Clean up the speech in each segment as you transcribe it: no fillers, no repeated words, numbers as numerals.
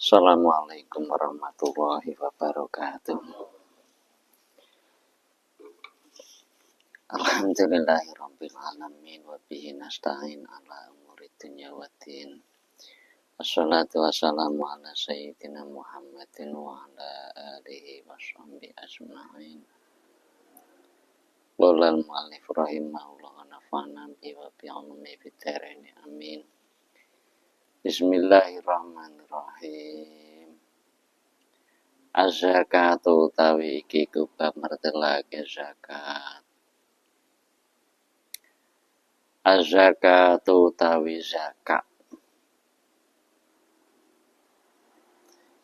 Assalamualaikum warahmatullahi wabarakatuh. Alhamdulillahirabbil alamin wa bihi nasta'in ala umuri dunya waddin. Wassalatu wassalamu ala sayyidina Muhammadin wa ala alihi washabbihi ajma'in. Qolal mu'allif rahimahullah wa nafa'ana bihi wa bi 'ulumi fid dharain amin. Bismillahirrahmanirrahim. Az-zakatu utawi iki kubab mertelake zakat. Az-zakatu utawi zakat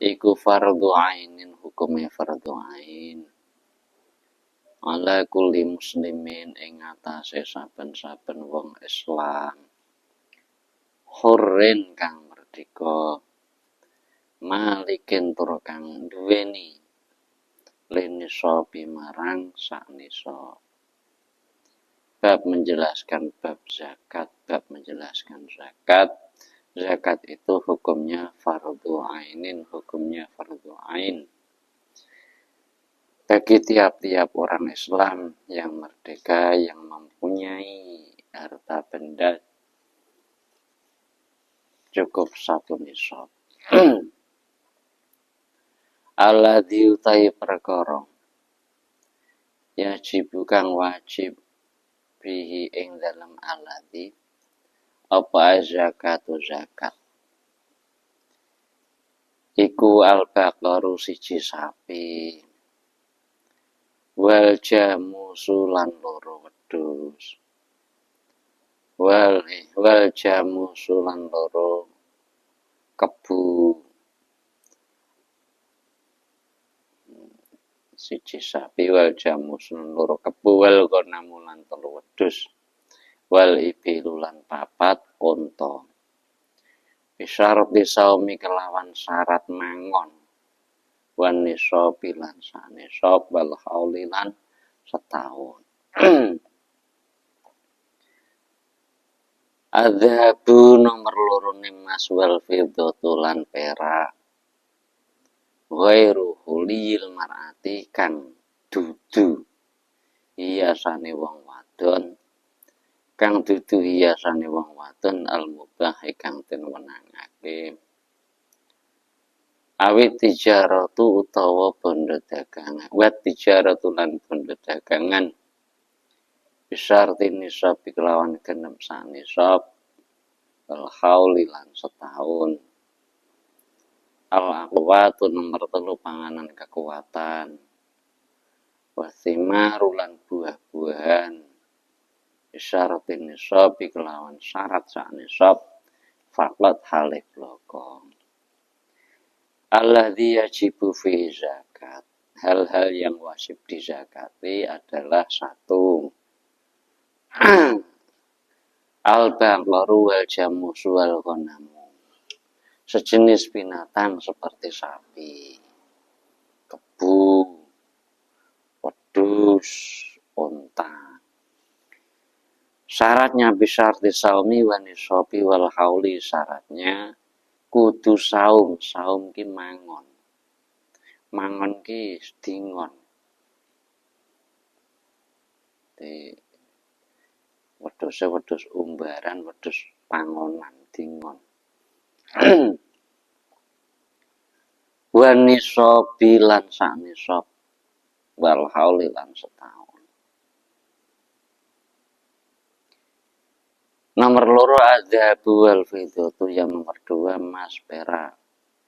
iku fardhu ainin, hukume fardhu ain. Ala kulli muslimin ing atase saben-saben wong Islam. Hurrin kang merdeka, malikin tur kang duweni, linisobi marang saknisob. Bab menjelaskan bab zakat, bab menjelaskan zakat. Zakat itu hukumnya fardhu ainin, hukumnya fardhu ain. Bagi tiap-tiap orang Islam yang merdeka, yang mempunyai harta benda cukup satu nisab. Alladzi utai perkara yajibu kang wajib bihi ing dalam alladzi apa zakatu zakat iku al-baqaru siji sapi wal jamusu lan loro wedhus wal jamusu lan loro kebu. Siji sapi wal jamus loro kebu wal ganamu lan telu wedhus wal ibilu lan papat unta. Bisyarat disaumi kelawan syarat mangon wan nisabi lan sanisab wal hauli lan setahun. Adzabu nomor loro emas wal fiddatu lan perak. Ghairu hulil mar'ati kang dudu hiasane wong wadon, kang dudu hiasane wong wadon al-mubah kang den wenangake. Awit tijaratu utawa bondo dagangan, wat tijaratu lan bondo dagangan. Bisyarti nisab kelawan genep sanisab wal hauli lan setahun. Al-aqwatu nomor 3 panganan kekuatan. Wasimaru lan buah-buahan. Isyaratin nisab kelawan syarat sak nisab faqat halif bloko. Alladzi yajibu fi zakat. Hal-hal yang wajib dizakati adalah 1. Al-baqaru wal jamus wal ghanamu. Sejenis binatang seperti sapi, kebu, wedhus, unta. Syaratnya bisyarti saumi wa nisabi wal hauli, syaratnya kudu saum. Saum ki mangon. Mangon ki dingon. Wedhus umbaran, wedhus pangonan dingon. Wa nisabi lan sak nisab wal hauli lan setahun. Nomor 2 adzabu wal fiddatu, yang nomor 2 emas perak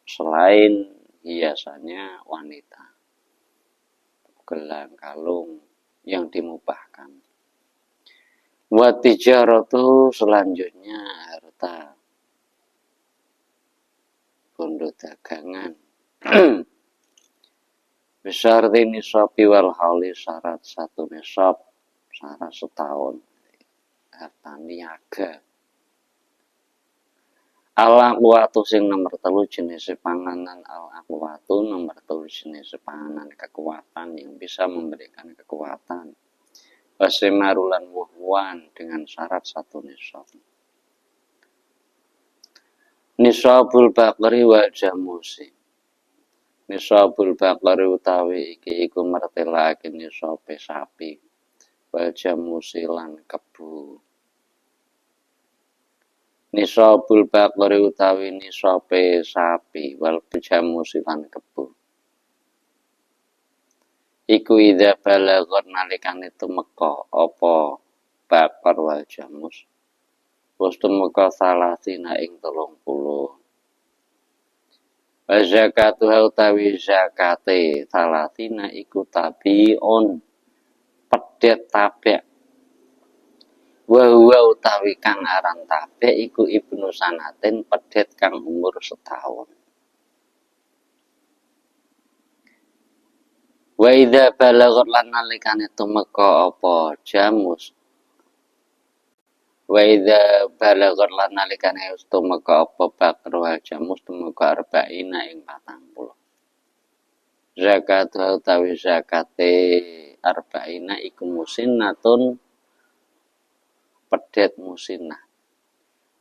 selain hiasannya wanita, gelang kalung yang dimubahkan. Wa tijaratu selanjutnya harta bondo dagangan. Bisyarti nisabi wal hauli, syarat 1 nisab, syarat setahun. Harta niaga. Al-aqwatu sing nomor 3 jenis panganan. Al-aqwatu nomor 3 jenis panganan kekuatan yang bisa memberikan kekuatan. Wasimarulan wuhwan dengan syarat 1 nisab. Nisabul bakri wal jamusi. Nisabul bakri utawi iki iku mertelake nisabe sapi wal jamusi lan kebu. Nisabul bakri utawi nisabe sapi wal jamusi lan kebu. Iku idza balaghar nalikane tumeka apa bakar wal jamus. Wis tumeka salasina ing 30. Zakatu utawi zakate salasina iku tabiun pedet tabek. Wa utawi kang aran tabek iku ibnu sanatin pedet kang umur setahun. Wa idza balaghar lan nalikane tumeka apa jamus. Wa idza balaghar lan nalikane tumeka apa bakar wal jamus tumeka arba'ina ing 40. Zakat utawi zakate arba'ina iku musinnatun pedet musinnah.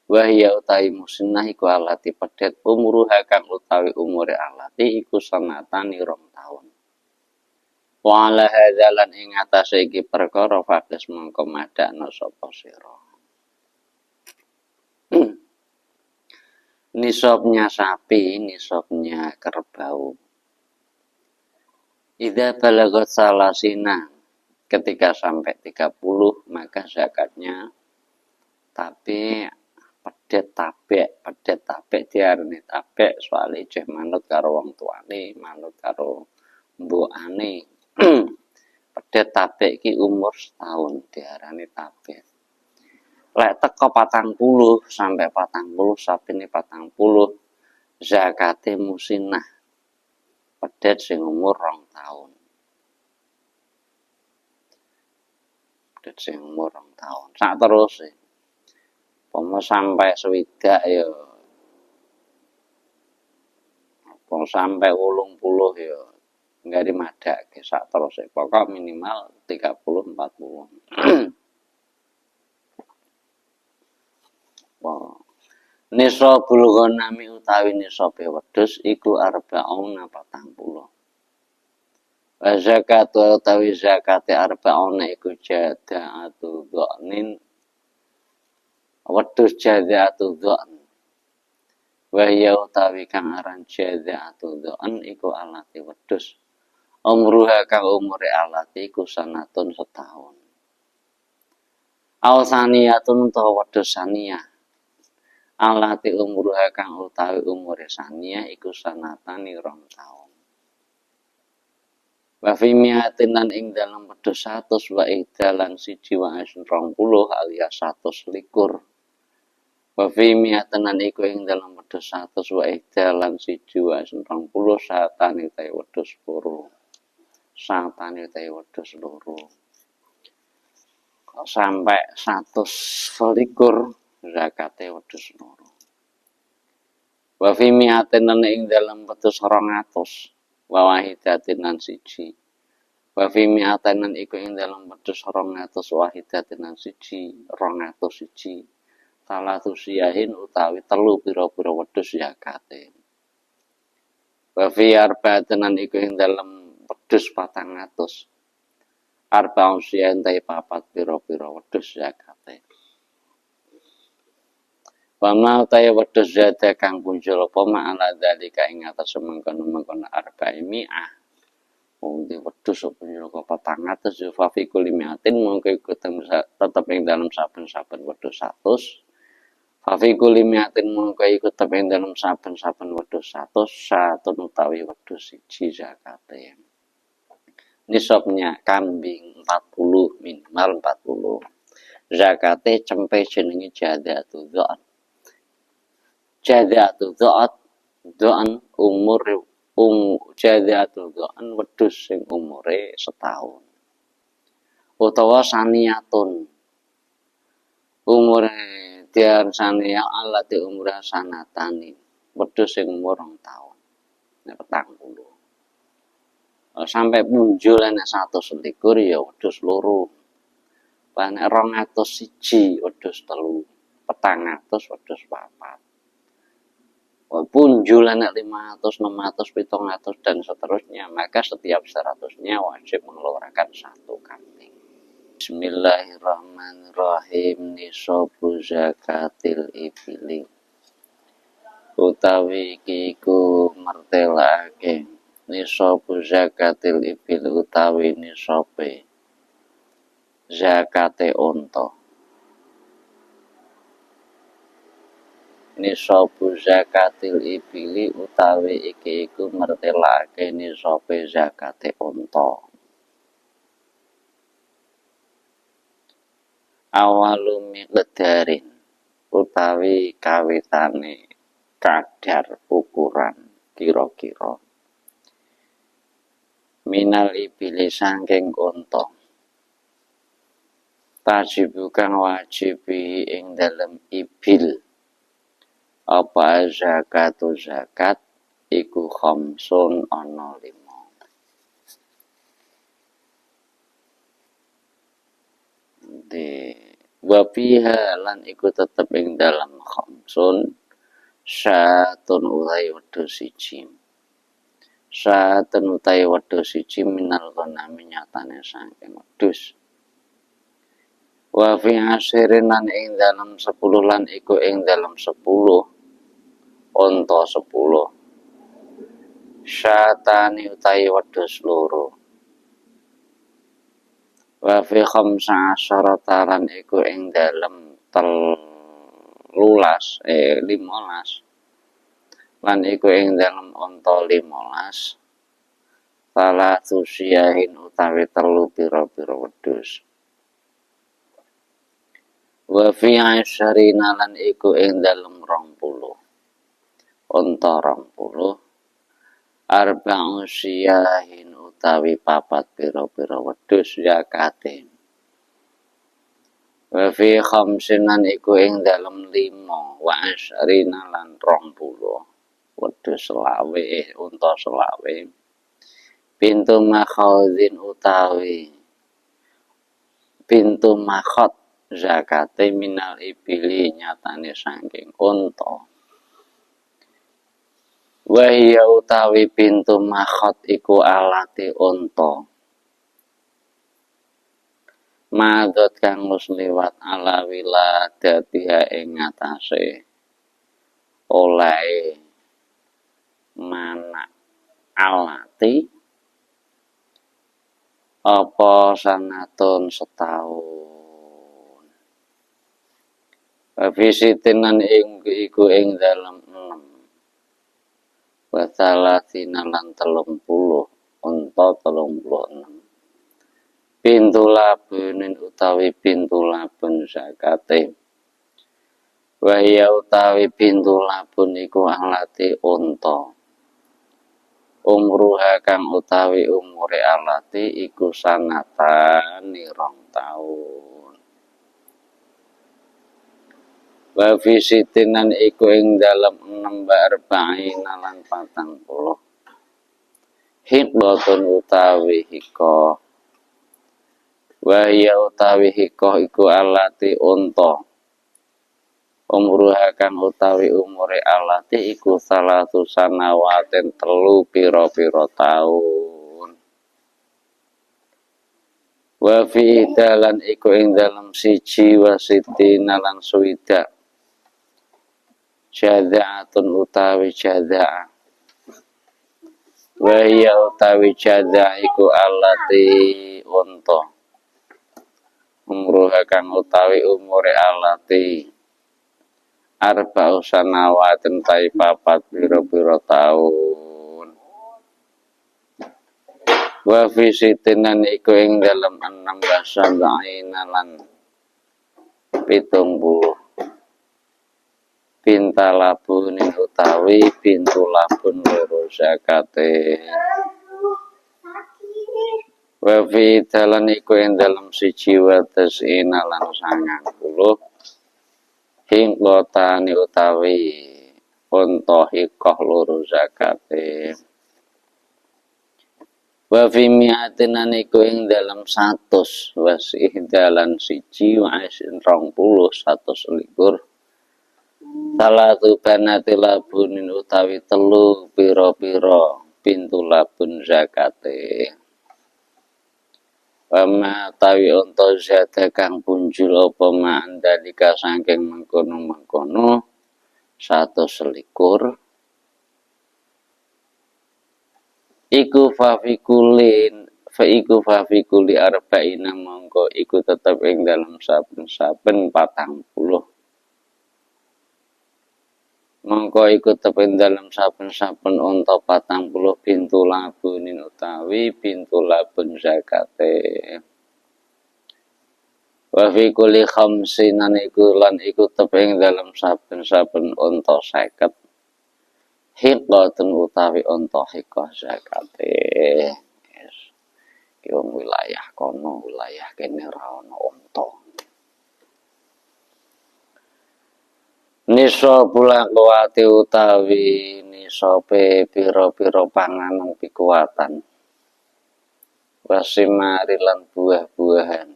Wa hiya utawi musinnah iku alati pedet umruha kang utawi umure alati iku sanatan 2 taun. Wa ala hadzalan ing atase iki perkara fakis mongko madakna sapa sira. Nisabnya sapi, nisabnya kerbau. Idza balagat salasina, ketika sampai 30 maka zakatnya tapi pedet tabek diarani tabek soalé jeh manut karo wong tuane, manut karo mbokane. Pedet tabek iki umur setahun diarani tabek. Lek teko 40 sampai 40 sapine 40 zakate musinnah. Pedet sing umur 2 tahun. Pedet sing umur 2 tahun. Sak terus e. Pomo sampai 60 ya. Pomo sampai 80 ya. Enggak dimadake sak terus e. Pokok minimal 30 40. Nisabul ghanami utawi nisabe wedhus iku arba'una 40. Wa zakatu utawi zakate arba'una iku jada'atu dha'nin wedhus jada'atu dha'n. Wa hiya utawi kang aran jada'atu dha'n iku alati wedhus. Umruha kang umure alati iku sanatun setahun. Aw saniyatun utawa wedhus saniyah. Alati umruha kang utawi umure saniyah iku sanatan 2 taun. Wa fi mi'atin lan ing dalem wedhus 100 wa ihdalan siji wa 20 alias 121. Wa fi mi'atin lan iku ing dalem wedhus 100 wa ihdalan siji wa 20 satane utawi wedhus loro. Satane utawi wedhus loro. Sampai 121 zakate wedhus loro. Wa fi mi'atin lan ing dalem wedhus 200 wa wahidatin lan siji. Wa fi mi'atin lan iku ing dalem wedhus 200 wahidatin lan siji, 201. Salatu siyahin utawi telu pira-pira wedhus zakate. Wa fi arba'atin lan iku ing dalem wedhus 400. Arba'un siyahin ta 4 pira-pira wedhus zakate. Wa ma utawi wedhus zada kang punjul apa ma'ala dzalika ing atas mengkono-mengkono arba'imi'ah. Wong di wedhus punjul ka 400 ya fa fi kulli mi'atin mongko iku tetep ing dalem saben-saben wedhus 100. Fa fi kulli mi'atin mongko iku tetep ing dalem saben-saben wedhus 100 satun utawi wedhus siji zakate. Nisabnya kambing 40 minimal 40. Zakate cempe jenenge jada'atu dha'n. Jada'atu dha'n umur jada'atu dha'n wedhus sing umure setahun. Utawa saniyatun umure dian saniyah alati umurah sanatani wedhus sing umur 2 tahun. Nek 40. Sampai punjul nek 121 ya wedhus loro. Nek 201 wedhus telu, 400 wedhus 4. punjulan 500, 600, 700 dan seterusnya, maka setiap 100-nya wajib mengeluarkan 1 kambing. Bismillahirrahmanirrahim. Nisabu zakatil ibili. Utawi iki iku mertelake nisabu zakatil ibil utawi nisabe zakate unta. Nisabu zakatil ibili utawi iki iku mertelake nisabe zakate unta. Awalu miqdarin utawi kawitane kadar ukuran kira-kira minal ibili saking unta tajibu kang wajibi ing dalem ibil apa zakatu zakat iku khamsun ana 5 de wafiha lan iku tetep ing dalam khamsun syatun utai wedhus siji. Syatun utai wedhus siji minal ghanami nyatane saking wedhus. Wa fi ashirin lan ing dalam 10 lan iku ing dalam 10 unta 10. Syatani utai wedhus loro. Wa fi khamsa asyarata lan iku ing dalam 15 lan iku ing dalam unta 15 salatu syiahin utawi 3 pira-pira wedhus. Wa fi asyarina lan iku ing dalam 20 unta 20 arba'u syiahin utawi 4 pira-pira wedhus zakate. Wa fi khamsin lan iku ing dalam 5 wa asyarina lan 20 wedhus selawe unta selawe. Pintu makhadzin utawi pintu makhad zakate minal ibili nyatane saking unta. Wahia utawi pintu makhad iku alati unta. Madot kang wis liwat ala wiladatiha ing ngatasé oleh mana alati apa sanatun setahun. Visitinan iku ing dalam 6 wasalatina lan 30 unta 36. Pintu labunin utawi pintu labun zakate. Wahia utawi pintu labun iku alati unta. Umruha kang utawi umure alati iku sanatan 2 taun. Wa visitinan iku ing dalam 6 arba'ina lan 40. Hikbatun utawi hikoh. Wahia utawi hikoh iku alati unta. Umruha kang utawi umure alati iku 3 sanawatin 3 pira-pira taun. Wa fi dalan iku ing dalam 1 wasitina lan 60. Jadza'atun utawi jadza'ah. Wahia utawi jadza'ah iku alati unta. Umruha kang utawi umure alati arba'u sanawatin 4 pira-pira taun. Wa fi sitinan iku ing dalam 6 wasab'ina lan 70. Pinta labunin utawi pintu labun loro zakate. Wa fi dalan iku ing dalam 1 watasina lan 90. Hingkotani utawi unta hikoh loro zakate. Wa fi mi'atinan iku ing dalam 100 wasih dalan 1 wa 20 100 likur. salatu banati labunin utawi telu pira-pira pintu labun zakate. Wama tawi unta zada kang punjul apa mandalika saking mengkono-mengkono 121 iku fafikuli arba'ina mongko iku tetep ing dalam saben-saben 40 mongko iku tetep ing dalam saben-saben unta 40 pintu labunin utawi pintu labun zakate. Wa fi kulli khamsinan iku lan iku tetep ing dalam saben-saben unta 50 hiqatun utawi unta hiqah zakate. Yes. Ki wong wilayah kono, wilayah kene ra ono unta. Nisa bulan kuwati utawi nisope pira-pira panganan pikuwatan. Wasimari lan buah-buahan.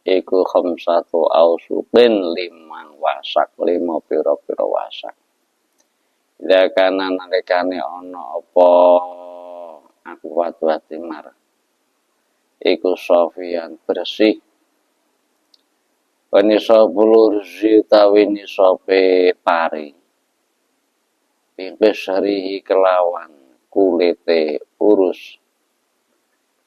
Iku khamsatu ausuqin 5 wasak 5 pira-pira wasak. Ida kana nalikane ana apa aku watimar. Iku sofian bersih. Wanisobul urzi utawi nisope pari. Pingpes harihi kelawan kulite urus.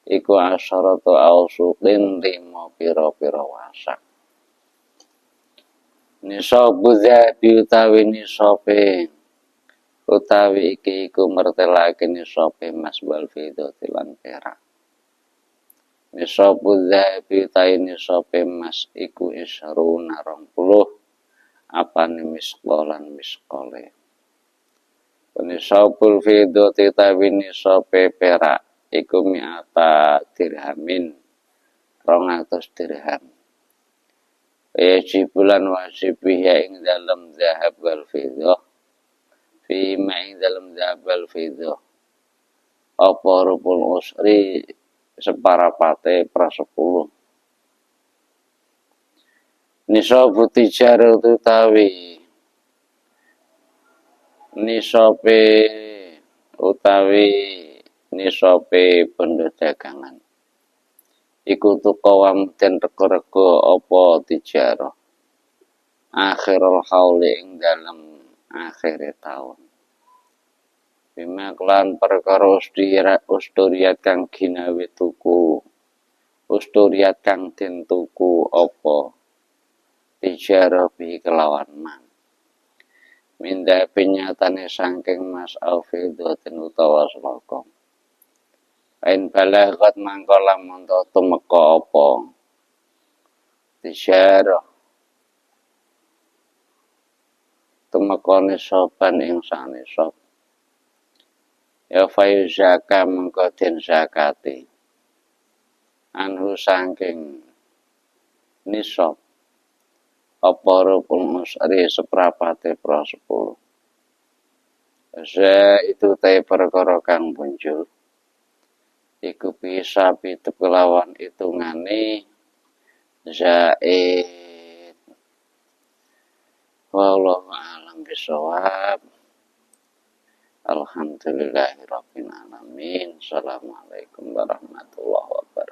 Iku asyaratu ausuqin 5 pira-pira wasak. Nisobu dhabi utawi nisope utawi iki iku mertelake nisope mas wal fidati lan perak. Nisobu dhabi utawi nisope mas iku isruna 20 apane miskolan miskole. Nisobul fidati utawi nisope perak iku mi'ata dirhamin 200 dirham. Yajibulan wajib biha ing dalam zahab wal fiddah fima ing dalam zahab wal fiddah apa rupul usri separapate per 10. Nisobu tijarah utawi nisope bondo dagangan iku tukawam den rego-rego apa tijarah akhirul hauli ing dalam akhir tahun bima kelan perkara usturiat kang ginawe tuku usturiat kang den tuku apa tijarah bi kelawan man minda penyatane saking mas alfidatin utawa slokong. Ain balagat mangko lamun tumeka apa tijarah tumekane sopan ing sanesop ya fayu zakah mangko den zakati anhu saking nisab apa rupul musri seprapate pro 10. Itu tay perkara kang muncul iku bisa pitep kelawan hitungane zaid. Wallahu a'lam bishawab. Alhamdulillahirabbil alamin. Assalamualaikum warahmatullahi wabarakatuh.